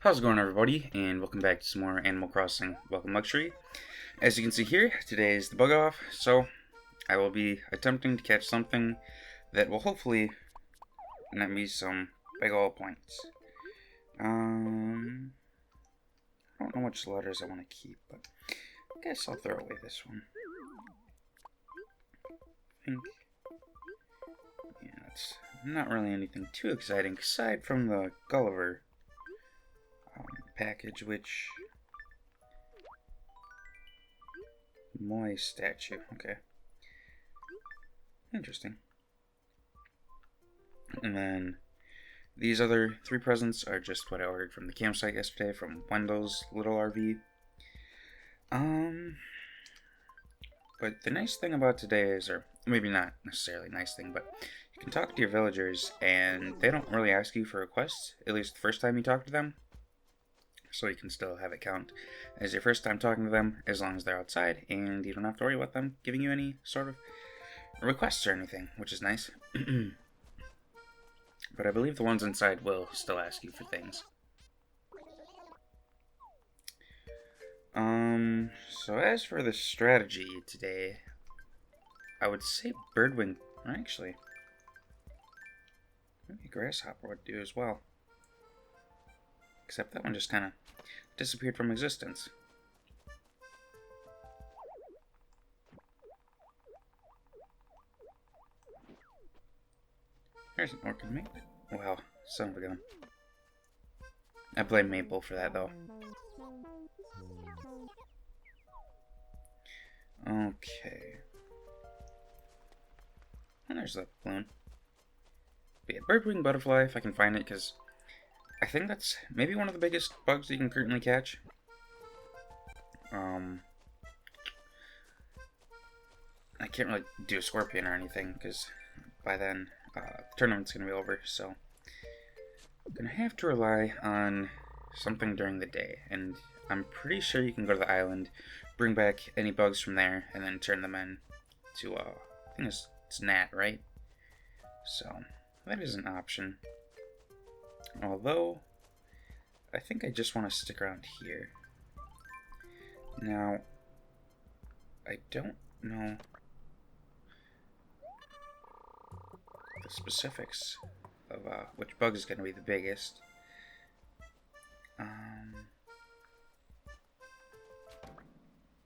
How's it going, everybody, and welcome back to some more Animal Crossing Welcome Luxury. As you can see here, today is the bug off, so I will be attempting to catch something that will hopefully net me some big ol' points. I don't know which letters I want to keep, but I guess I'll throw away this one. I think, yeah, it's not really anything too exciting, aside from the Gulliver package, which... Moy statue, okay. Interesting. And then these other three presents are just what I ordered from the campsite yesterday from Wendell's little RV. But the nice thing about today is, or maybe not necessarily a nice thing, but you can talk to your villagers and they don't really ask you for requests, at least the first time you talk to them. So you can still have it count as your first time talking to them as long as they're outside, and you don't have to worry about them giving you any sort of requests or anything, which is nice. But I believe the ones inside will still ask you for things. So as for the strategy today, I would say Birdwing, or actually, maybe Grasshopper would do as well. Except that one just kind of disappeared from existence. There's an orchid mate. Wow, son of a gun. I blame Maple for that, though. Okay. And there's that balloon. But yeah, Birdwing Butterfly, if I can find it, because I think that's maybe one of the biggest bugs you can currently catch. I can't really do a scorpion or anything, because by then, the tournament's going to be over, so I'm going to have to rely on something during the day, and I'm pretty sure you can go to the island, bring back any bugs from there, and then turn them in to, I think it's Gnat, right? So, that is an option. Although, I think I just want to stick around here. Now, I don't know the specifics of which bug is going to be the biggest.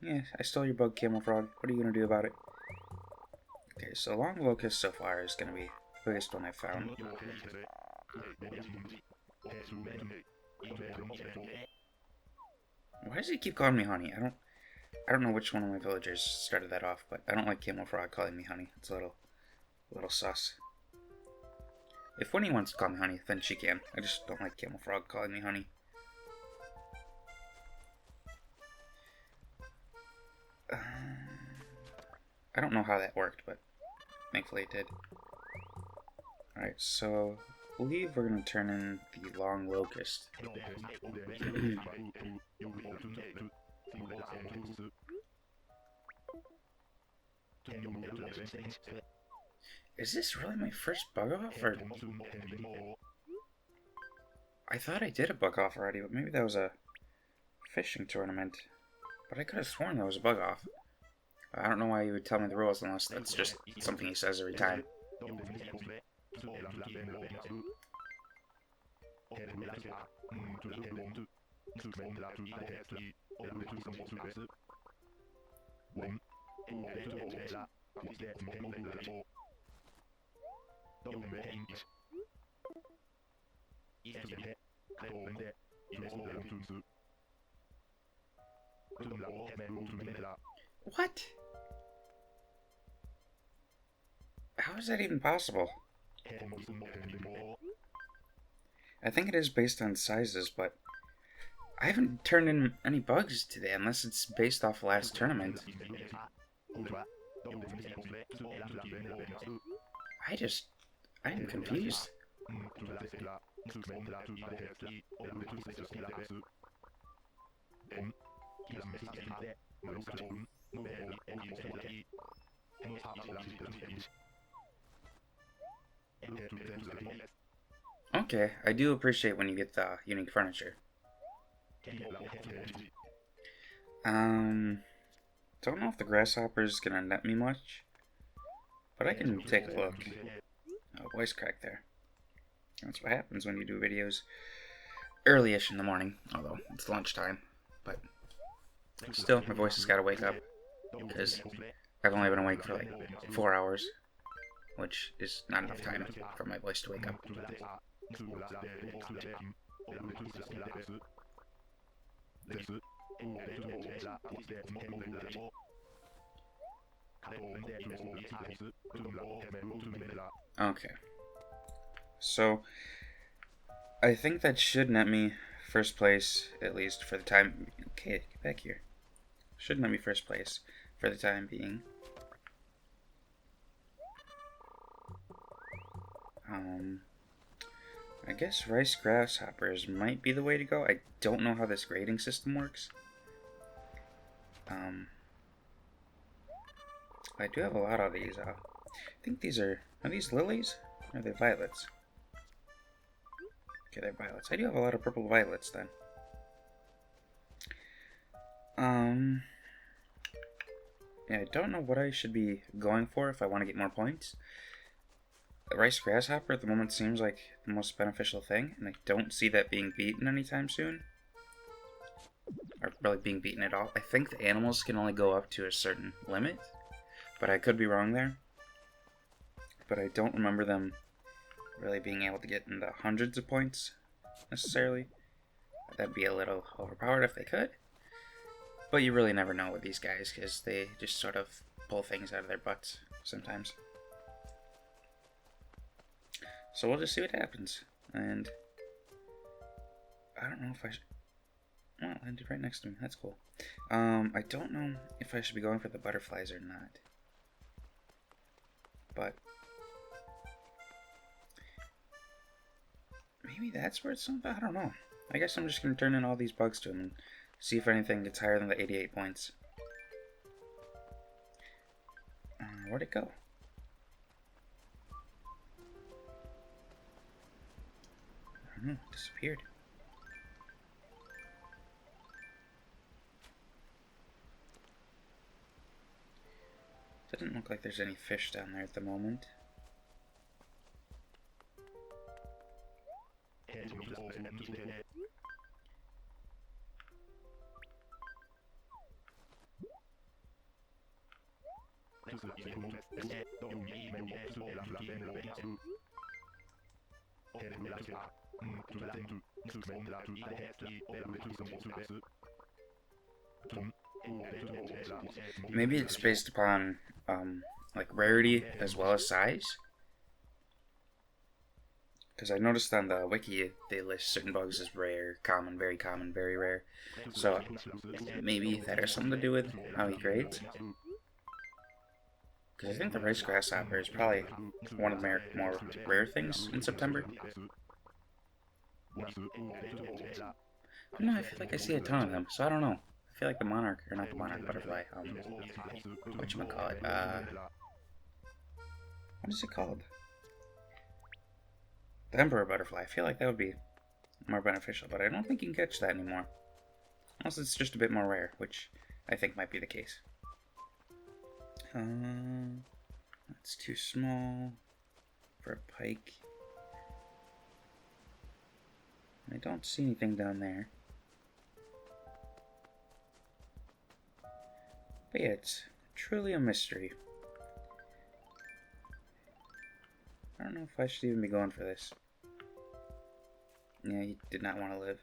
Yeah, I stole your bug, Camel Frog. What are you going to do about it? Okay, so Long Locust so far is going to be the biggest one I've found. Why does he keep calling me Honey? I don't know which one of my villagers started that off, but I don't like Camel Frog calling me Honey. It's a little sus. If Winnie wants to call me Honey, then she can. I just don't like Camel Frog calling me Honey. I don't know how that worked, but thankfully it did. Alright, so I believe we're going to turn in the Long Locust. Is this really my first bug off, or... I thought I did a bug off already, but maybe that was a fishing tournament. But I could have sworn that was a bug off. I don't know why you would tell me the rules unless that's just something he says every time. What? How is that even possible? I think it is based on sizes, but I haven't turned in any bugs today unless it's based off last tournament. I am confused. Okay, I do appreciate when you get the unique furniture. Don't know if the grasshopper is gonna net me much, but I can take a look. Oh, voice crack there. That's what happens when you do videos early-ish in the morning, although it's lunchtime. But still, my voice has got to wake up, because I've only been awake for like 4 hours, which is not enough time for my voice to wake up. Okay. So, I think that should net me first place, at least for the time. Okay, get back here. Should net me first place for the time being. I guess rice grasshoppers might be the way to go. I don't know how this grading system works. I do have a lot of these. I think these are these lilies? Or are they violets? Okay, they're violets. I do have a lot of purple violets then. Yeah, I don't know what I should be going for if I want to get more points. The rice grasshopper at the moment seems like the most beneficial thing, and I don't see that being beaten anytime soon. Or really being beaten at all. I think the animals can only go up to a certain limit, but I could be wrong there. But I don't remember them really being able to get in the hundreds of points, necessarily. That'd be a little overpowered if they could. But you really never know with these guys, because they just sort of pull things out of their butts sometimes. So we'll just see what happens. And I don't know if I should... Oh, it landed right next to me. That's cool. I don't know if I should be going for the butterflies or not. But maybe that's where it's something. I don't know. I guess I'm just going to turn in all these bugs to him and see if anything gets higher than the 88 points. Where'd it go? I don't know. It disappeared. Doesn't look like there's any fish down there at the moment. Maybe it's based upon like rarity as well as size. Because I noticed on the wiki they list certain bugs as rare, common, very rare. So maybe that has something to do with how he grades. Because I think the rice grasshopper is probably one of the more rare things in September. No, I feel like I see a ton of them, so I don't know. I feel like the monarch, or not the monarch butterfly, whatchamacallit, what is it called? The emperor butterfly. I feel like that would be more beneficial, but I don't think you can catch that anymore. Unless it's just a bit more rare, which I think might be the case. That's too small for a pike. I don't see anything down there. But yeah, it's truly a mystery. I don't know if I should even be going for this. Yeah, he did not want to live.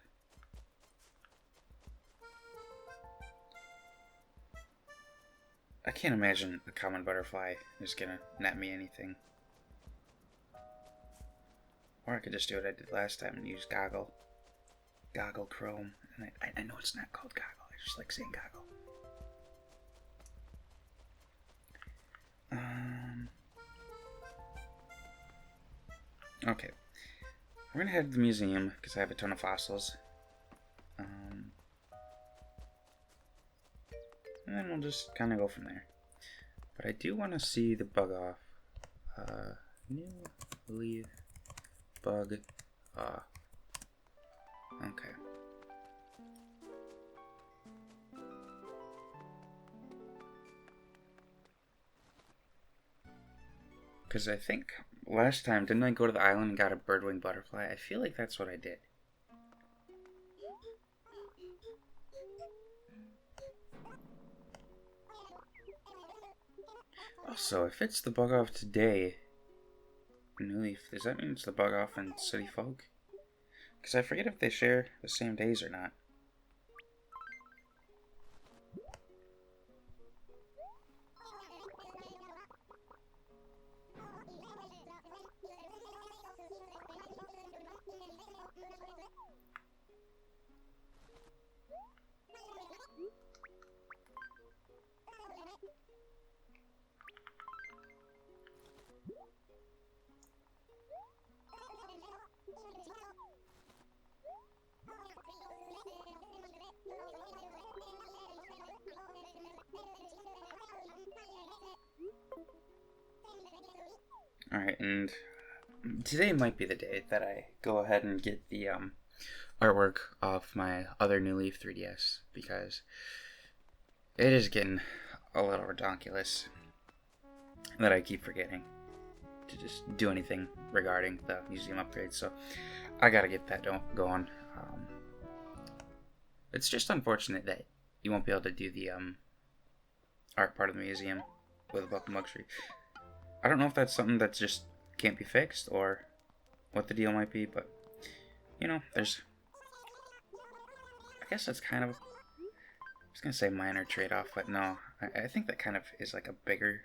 I can't imagine a common butterfly is gonna net me anything. Or I could just do what I did last time and use Goggle. Goggle Chrome. And I know it's not called Goggle, I just like saying Goggle. Okay. We're gonna head to the museum, because I have a ton of fossils. And then we'll just kind of go from there. But I do want to see the bug off. New leaf bug off. Okay. Because I think last time, didn't I go to the island and got a birdwing butterfly? I feel like that's what I did. Also, if it's the bug off today, New Leaf, does that mean it's the bug off in City Folk? Because I forget if they share the same days or not. Alright, and today might be the day that I go ahead and get the artwork off my other New Leaf 3DS, because it is getting a little redonkulous that I keep forgetting to just do anything regarding the museum upgrades, so I gotta get that going. It's just unfortunate that you won't be able to do the art part of the museum with a Welcome Luxury. I don't know if that's something that just can't be fixed or what the deal might be, but you know, there's, I guess that's kind of, I was gonna say minor trade-off, but no, I think that kind of is like a bigger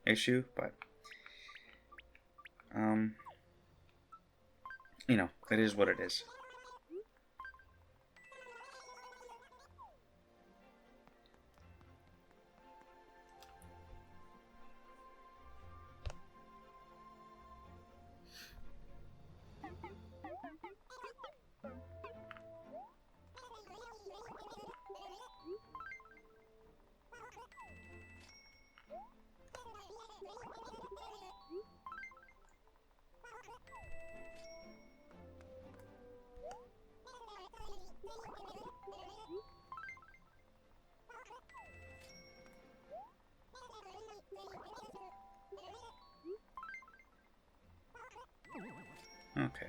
issue, but you know, it is what it is. Okay.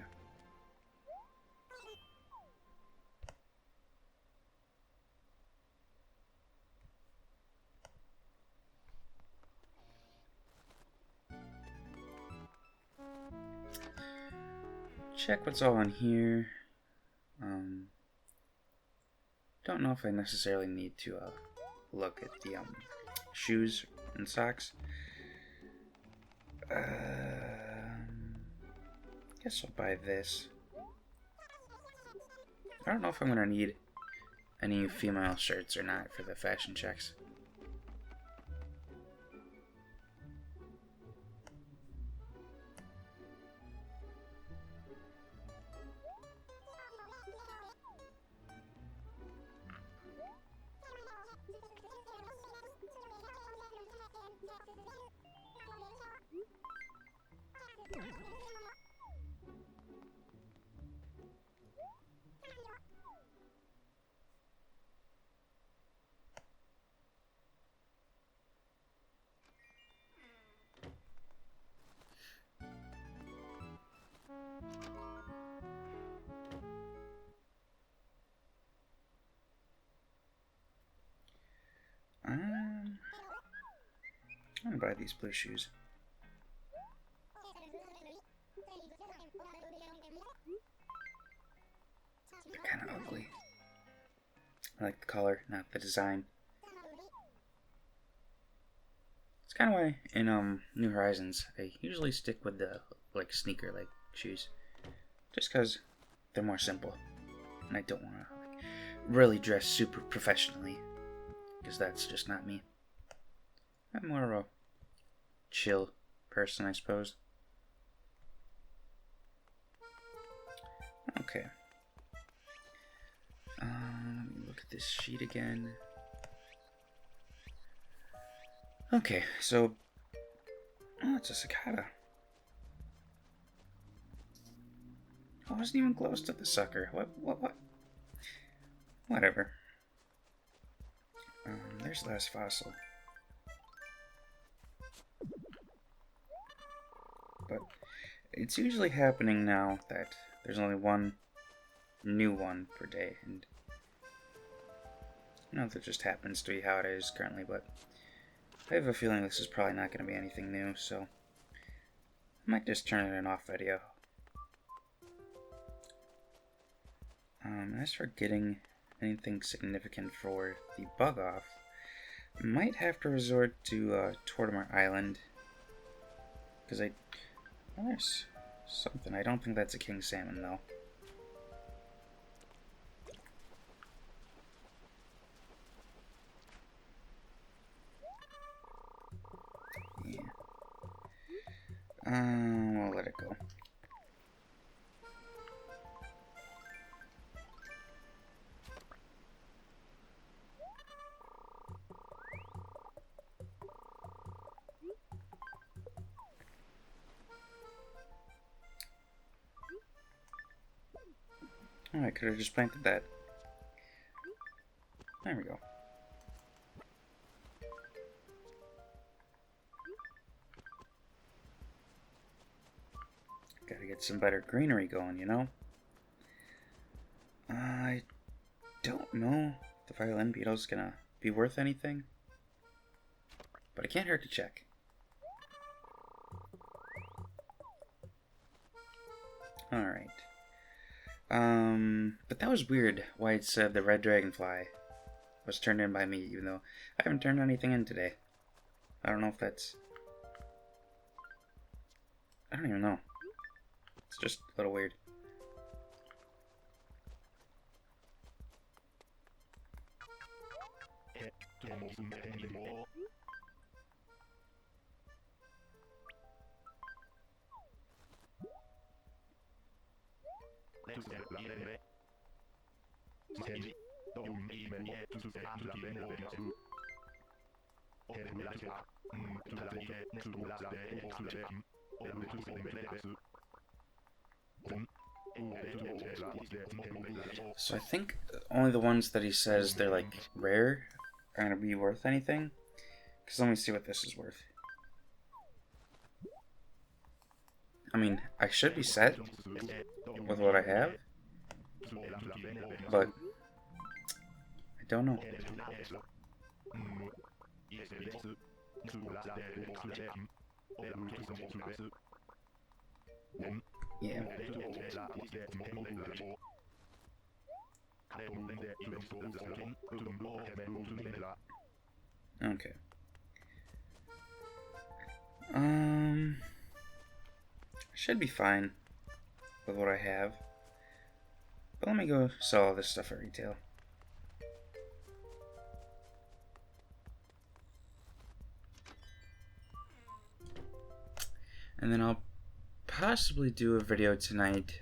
Check what's all in here. Don't know if I necessarily need to look at the shoes and socks. Guess I'll buy this. I don't know if I'm gonna need any female shirts or not for the fashion checks. I'm gonna buy these blue shoes. They're kind of ugly. I like the color, not the design. It's kind of why in New Horizons I usually stick with the like sneaker like shoes, just because they're more simple, and I don't want to like, really dress super professionally, because that's just not me. I'm more of a chill person, I suppose. Okay. Let me look at this sheet again. Okay, so oh, it's a cicada. I wasn't even close to the sucker. What? Whatever. There's the last fossil. but it's usually happening now that there's only one new one per day, and I don't know if it just happens to be how it is currently, but I have a feeling this is probably not going to be anything new, so I might just turn it an off video. As for getting anything significant for the bug off, I might have to resort to Tortimer Island, because well, there's something. I don't think that's a king salmon, though. Yeah. We'll let it go. Oh, I could have just planted that. There we go. Gotta get some better greenery going, you know? I don't know if the violin beetle's gonna be worth anything, but it can't hurt to check. Alright. But that was weird why it said the red dragonfly was turned in by me, even though I haven't turned anything in today. I don't know if that's... I don't even know. It's just a little weird. So I think only the ones that he says they're like rare are gonna be worth anything. Because let me see what this is worth. I mean, I should be set with what I have, but I don't know. Yeah. Okay. Should be fine with what I have. But let me go sell all this stuff at retail. And then I'll possibly do a video tonight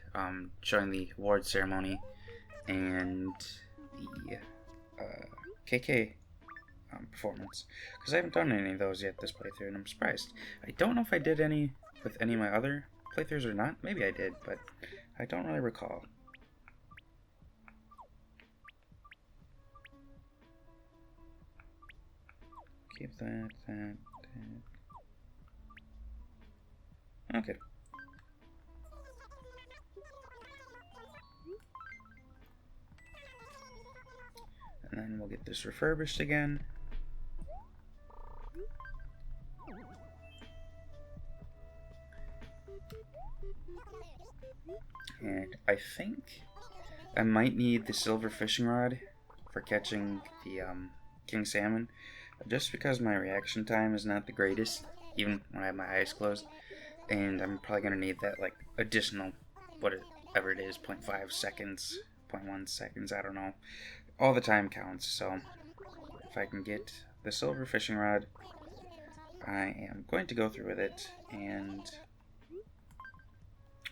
showing the award ceremony and the KK performance, because I haven't done any of those yet this playthrough, and I'm surprised. I don't know if I did any with any of my other playthroughs or not. Maybe I did, but I don't really recall. Keep that. Okay. And then we'll get this refurbished again. And I think I might need the silver fishing rod for catching the king salmon, just because my reaction time is not the greatest, even when I have my eyes closed. And I'm probably going to need that like additional, whatever it is, 0.5 seconds, 0.1 seconds, I don't know. All the time counts, so if I can get the silver fishing rod, I am going to go through with it and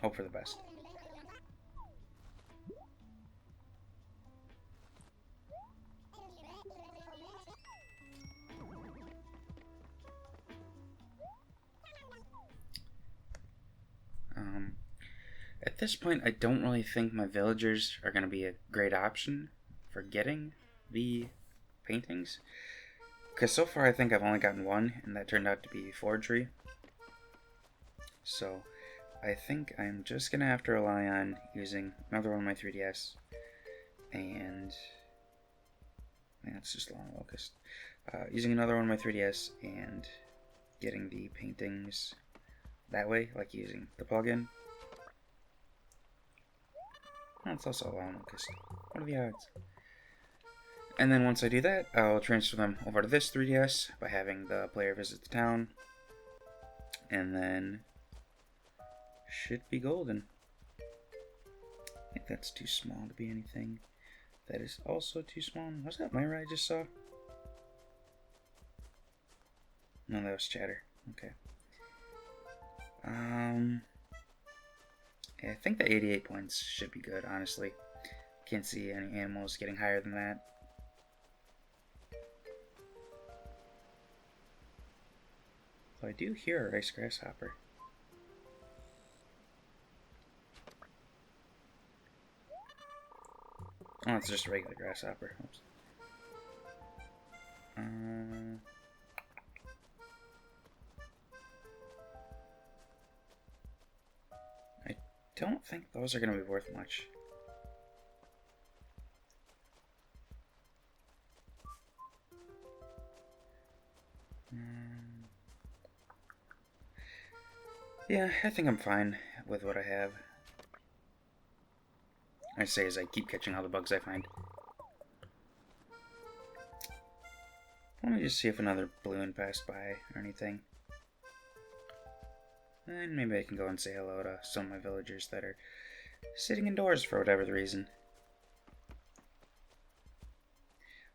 hope for the best. At this point, I don't really think my villagers are going to be a great option for getting the paintings, because so far I think I've only gotten one, and that turned out to be forgery. So I think I'm just gonna have to rely on using another one of my 3DS, and that's just Long Locust. Using another one of my 3DS and getting the paintings that way, like using the plugin. Oh, it's also a Long Locust. What are the odds? And then once I do that, I'll transfer them over to this 3DS by having the player visit the town, and then should be golden. I think that's too small to be anything. That is also too small. Was that Myra I just saw? No, that was Chatter. Okay. Yeah, I think the 88 points should be good, honestly. Can't see any animals getting higher than that. So I do hear a rice grasshopper. Oh, it's just a regular grasshopper. Oops. I don't think those are going to be worth much. Yeah, I think I'm fine with what I have. I say as I keep catching all the bugs I find. Let me just see if another balloon passed by or anything. And maybe I can go and say hello to some of my villagers that are sitting indoors for whatever the reason.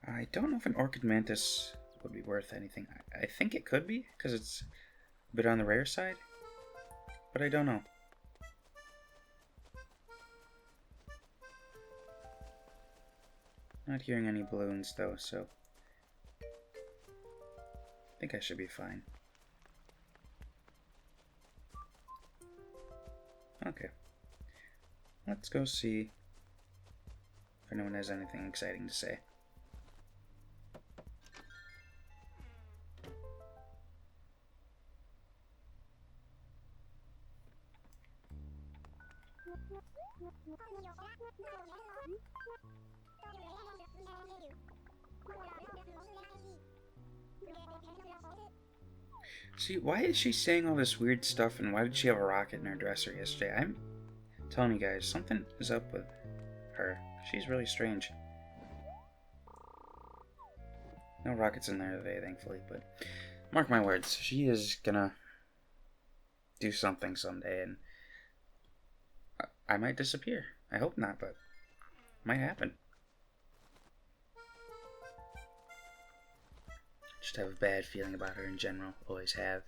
I don't know if an orchid mantis would be worth anything. I think it could be, because it's a bit on the rare side. But I don't know. Not hearing any balloons though, so I think I should be fine. Okay. Let's go see if anyone has anything exciting to say. See, why is she saying all this weird stuff, and why did she have a rocket in her dresser yesterday? I'm telling you guys, something is up with her. She's really strange. No rockets in there today, thankfully, but mark my words, she is gonna do something someday, and I might disappear. I hope not, but it might happen. Just have a bad feeling about her in general. Always have.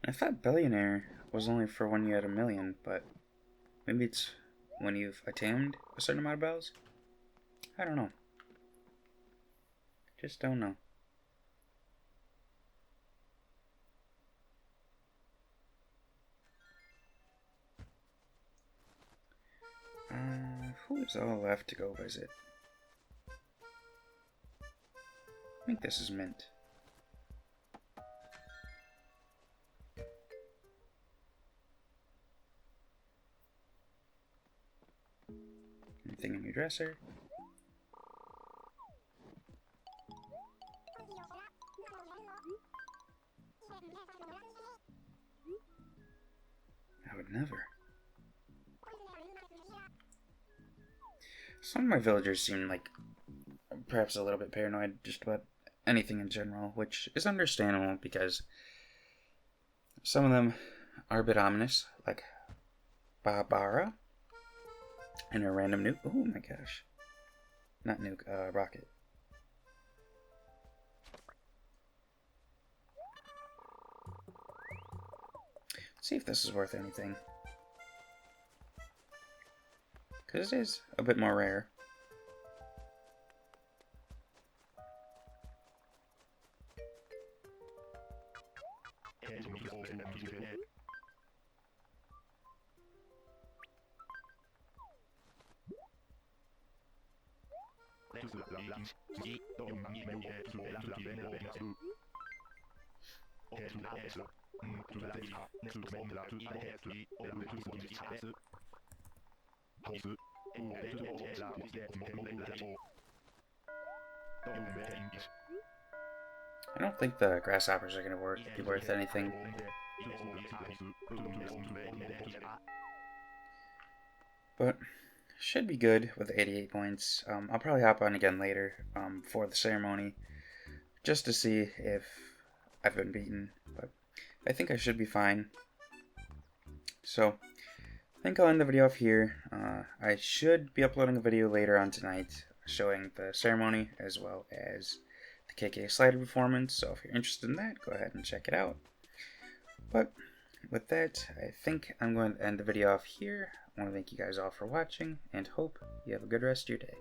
I thought billionaire was only for when you had 1,000,000, but maybe it's when you've attained a certain amount of bells? I don't know. Just don't know. Who's all left to go visit? I think this is Mint. Anything in your dresser? I would never. Some of my villagers seem like perhaps a little bit paranoid just about anything in general, which is understandable because some of them are a bit ominous, like Barbara and her random nuke. Oh my gosh. Not nuke, rocket. Let's see if this is worth anything. Because it is a bit more rare. I don't think the grasshoppers are going to be worth anything. But should be good with 88 points. I'll probably hop on again later for the ceremony just to see if I've been beaten. But I think I should be fine. So I think I'll end the video off here. I should be uploading a video later on tonight showing the ceremony as well as the KK slider performance. So if you're interested in that, go ahead and check it out. But with that, I think I'm going to end the video off here. I want to thank you guys all for watching and hope you have a good rest of your day.